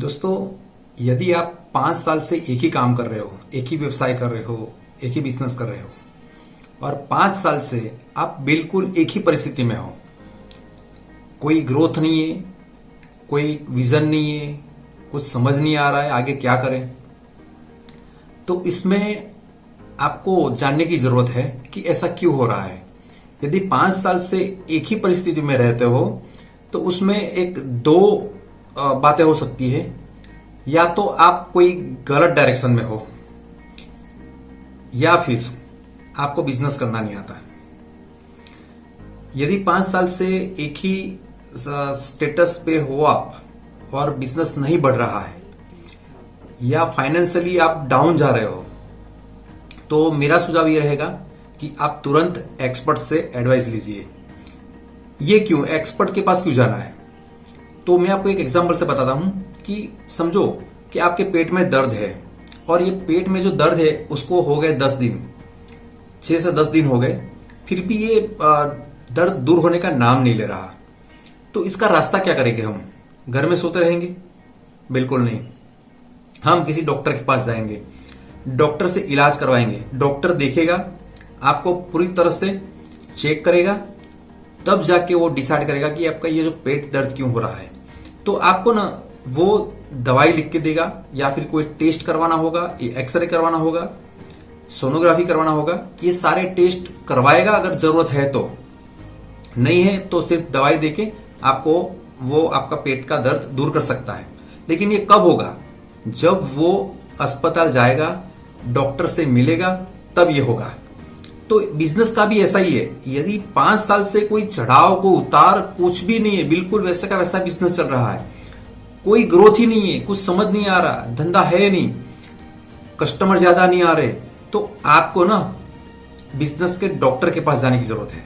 दोस्तों, यदि आप 5 साल से एक ही काम कर रहे हो, एक ही व्यवसाय कर रहे हो, एक ही बिजनेस कर रहे हो और 5 साल से आप बिल्कुल एक ही परिस्थिति में हो, कोई ग्रोथ नहीं है, कोई विजन नहीं है, कुछ समझ नहीं आ रहा है आगे क्या करें, तो इसमें आपको जानने की जरूरत है कि ऐसा क्यों हो रहा है। यदि 5 साल से एक ही परिस्थिति में रहते हो तो उसमें एक दो बातें हो सकती है। या तो आप कोई गलत डायरेक्शन में हो या फिर आपको बिजनेस करना नहीं आता। यदि 5 साल से एक ही स्टेटस पे हो आप और बिजनेस नहीं बढ़ रहा है या फाइनेंशियली आप डाउन जा रहे हो, तो मेरा सुझाव ये रहेगा कि आप तुरंत एक्सपर्ट से एडवाइस लीजिए। ये क्यों, एक्सपर्ट के पास क्यों जाना है? तो मैं आपको एक एग्जांपल से बताता हूं कि समझो कि आपके पेट में दर्द है और ये पेट में जो दर्द है उसको हो गए 10 दिन, 6 से 10 दिन हो गए, फिर भी ये दर्द दूर होने का नाम नहीं ले रहा। तो इसका रास्ता क्या करेंगे हम? घर में सोते रहेंगे? बिल्कुल नहीं। हम किसी डॉक्टर के पास जाएंगे, डॉक्टर से इलाज करवाएंगे। डॉक्टर देखेगा, आपको पूरी तरह से चेक करेगा, तब जाके वो डिसाइड करेगा कि आपका ये जो पेट दर्द क्यों हो रहा है। तो आपको ना वो दवाई लिख के देगा या फिर कोई टेस्ट करवाना होगा, एक्सरे करवाना होगा, सोनोग्राफी करवाना होगा। ये सारे टेस्ट करवाएगा अगर जरूरत है तो, नहीं है तो सिर्फ दवाई देके आपको वो आपका पेट का दर्द दूर कर सकता है। लेकिन ये कब होगा? जब वो अस्पताल जाएगा, डॉक्टर से मिलेगा, तब ये होगा। तो बिजनेस का भी ऐसा ही है। यदि 5 साल से कोई चढ़ाव को उतार कुछ भी नहीं है, बिल्कुल वैसा का वैसा बिजनेस चल रहा है, कोई ग्रोथ ही नहीं है, कुछ समझ नहीं आ रहा, धंधा है नहीं, कस्टमर ज्यादा नहीं आ रहे, तो आपको ना बिजनेस के डॉक्टर के पास जाने की जरूरत है।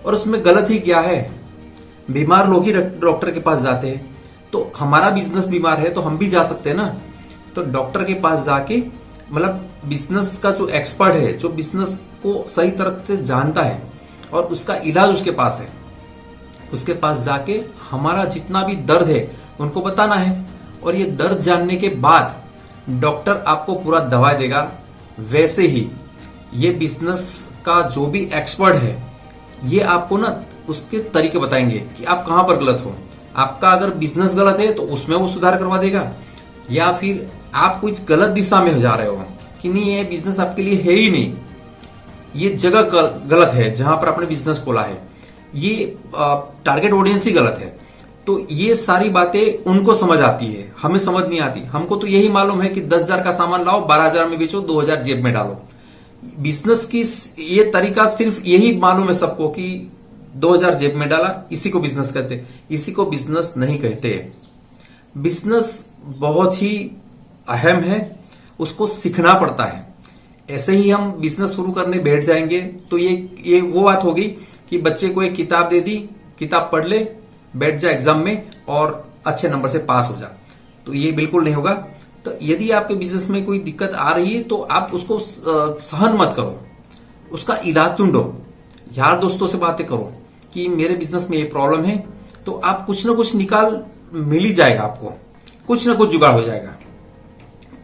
और उसमें गलत ही क्या है? बीमार लोग ही डॉक्टर के पास जाते हैं। तो हमारा बिजनेस बीमार है तो हम भी जा सकते हैं ना। तो डॉक्टर के पास जाके, मतलब बिजनेस का जो एक्सपर्ट है, जो बिजनेस को सही तरह से जानता है और उसका इलाज उसके पास है, उसके पास जाके हमारा जितना भी दर्द है उनको बताना है। और ये दर्द जानने के बाद डॉक्टर आपको पूरा दवा देगा। वैसे ही ये बिजनेस का जो भी एक्सपर्ट है, ये आपको ना उसके तरीके बताएंगे कि आप कहां पर गलत हो। आपका अगर बिजनेस गलत है तो उसमें वो सुधार करवा देगा, या फिर आप कुछ गलत दिशा में जा रहे हो कि नहीं, ये बिजनेस आपके लिए है ही नहीं, ये जगह गलत है जहां पर आपने बिजनेस खोला है, ये टारगेट ऑडियंस ही गलत है। तो ये सारी बातें उनको समझ आती है, हमें समझ नहीं आती। हमको तो यही मालूम है कि 10,000 का सामान लाओ, 12,000 में बेचो, 2,000 जेब में डालो। बिजनेस की ये तरीका सिर्फ यही मालूम है सबको कि 2,000 जेब में डाला, इसी को बिजनेस कहते। इसी को बिजनेस नहीं कहते। बिजनेस बहुत ही अहम है, उसको सीखना पड़ता है। ऐसे ही हम बिजनेस शुरू करने बैठ जाएंगे तो ये वो बात होगी कि बच्चे को एक किताब दे दी, किताब पढ़ ले, बैठ जा एग्जाम में और अच्छे नंबर से पास हो जा, तो ये बिल्कुल नहीं होगा। तो यदि आपके बिजनेस में कोई दिक्कत आ रही है तो आप उसको सहन मत करो, उसका इलाज ढूंढो, यार दोस्तों से बातें करो कि मेरे बिजनेस में ये प्रॉब्लम है, तो आप कुछ ना कुछ निकाल मिल ही जाएगा, आपको कुछ ना कुछ जुगाड़ हो जाएगा।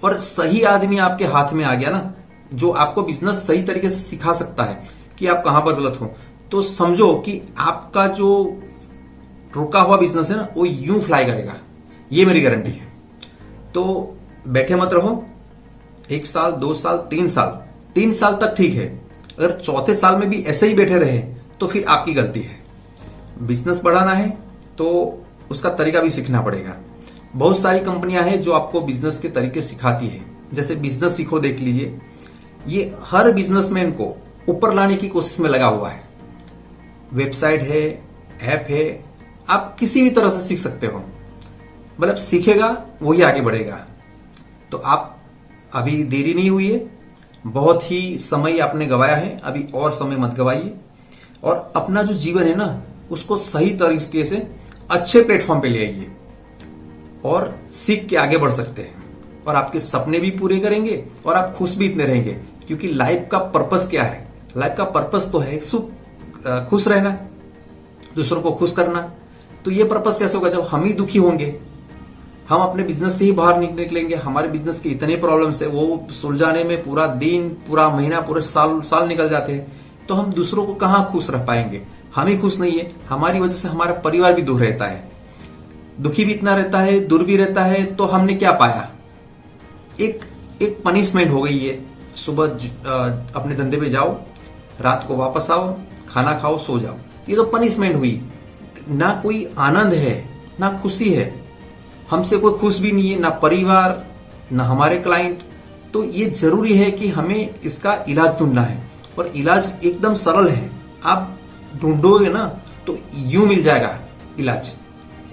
और सही आदमी आपके हाथ में आ गया ना, जो आपको बिजनेस सही तरीके से सिखा सकता है कि आप कहां पर गलत हो, तो समझो कि आपका जो रुका हुआ बिजनेस है ना, वो यूं फ्लाई करेगा। ये मेरी गारंटी है। तो बैठे मत रहो। 1 साल, 2 साल, 3 साल, 3 साल तक ठीक है। अगर चौथे साल में भी ऐसे ही बैठे रहे तो फिर आपकी गलती है। बिजनेस बढ़ाना है तो उसका तरीका भी सीखना पड़ेगा। बहुत सारी कंपनियां हैं जो आपको बिजनेस के तरीके सिखाती है, जैसे बिजनेस सीखो देख लीजिए। ये हर बिजनेसमैन को ऊपर लाने की कोशिश में लगा हुआ है। वेबसाइट है, ऐप है, आप किसी भी तरह से सीख सकते हो। मतलब सीखेगा वही आगे बढ़ेगा। तो आप अभी देरी नहीं हुई है, बहुत ही समय आपने गवाया है, अभी और समय मत गवाइए और अपना जो जीवन है ना, उसको सही तरीके से अच्छे प्लेटफॉर्म पे ले आइए और सीख के आगे बढ़ सकते हैं। और आपके सपने भी पूरे करेंगे और आप खुश भी इतने रहेंगे, क्योंकि लाइफ का पर्पस क्या है? लाइफ का पर्पस तो है खुश रहना, दूसरों को खुश करना। तो ये पर्पस कैसे होगा जब हम ही दुखी होंगे, हम अपने बिजनेस से ही बाहर निकलेंगे। हमारे बिजनेस के इतने प्रॉब्लम्स है, वो सुलझाने में पूरा दिन, पूरा महीना, पूरे साल निकल जाते हैं। तो हम दूसरों को कहाँ खुश रख पाएंगे? हम ही खुश नहीं है, हमारी वजह से हमारा परिवार भी दूर रहता है, दुखी भी इतना रहता है, दूर भी रहता है। तो हमने क्या पाया? एक पनिशमेंट हो गई है। सुबह अपने धंधे पे जाओ, रात को वापस आओ, खाना खाओ, सो जाओ। ये तो पनिशमेंट हुई। ना कोई आनंद है, ना खुशी है, हमसे कोई खुश भी नहीं है, ना परिवार, ना हमारे क्लाइंट। तो ये जरूरी है कि हमें इसका इलाज ढूंढना है, और इलाज एकदम सरल है। आप ढूंढोगे ना तो यूं मिल जाएगा इलाज,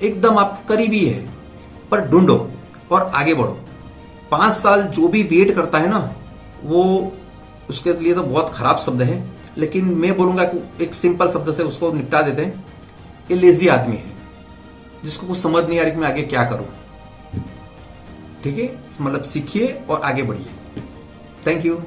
एकदम आपके करीबी है। पर ढूंढो और आगे बढ़ो। 5 साल जो भी वेट करता है ना, वो उसके लिए तो बहुत खराब शब्द है, लेकिन मैं बोलूंगा कि एक सिंपल शब्द से उसको निपटा देते हैं। ये लेजी आदमी है, जिसको कुछ समझ नहीं आ रही कि मैं आगे क्या करूं। ठीक है, मतलब सीखिए और आगे बढ़िए। Thank you.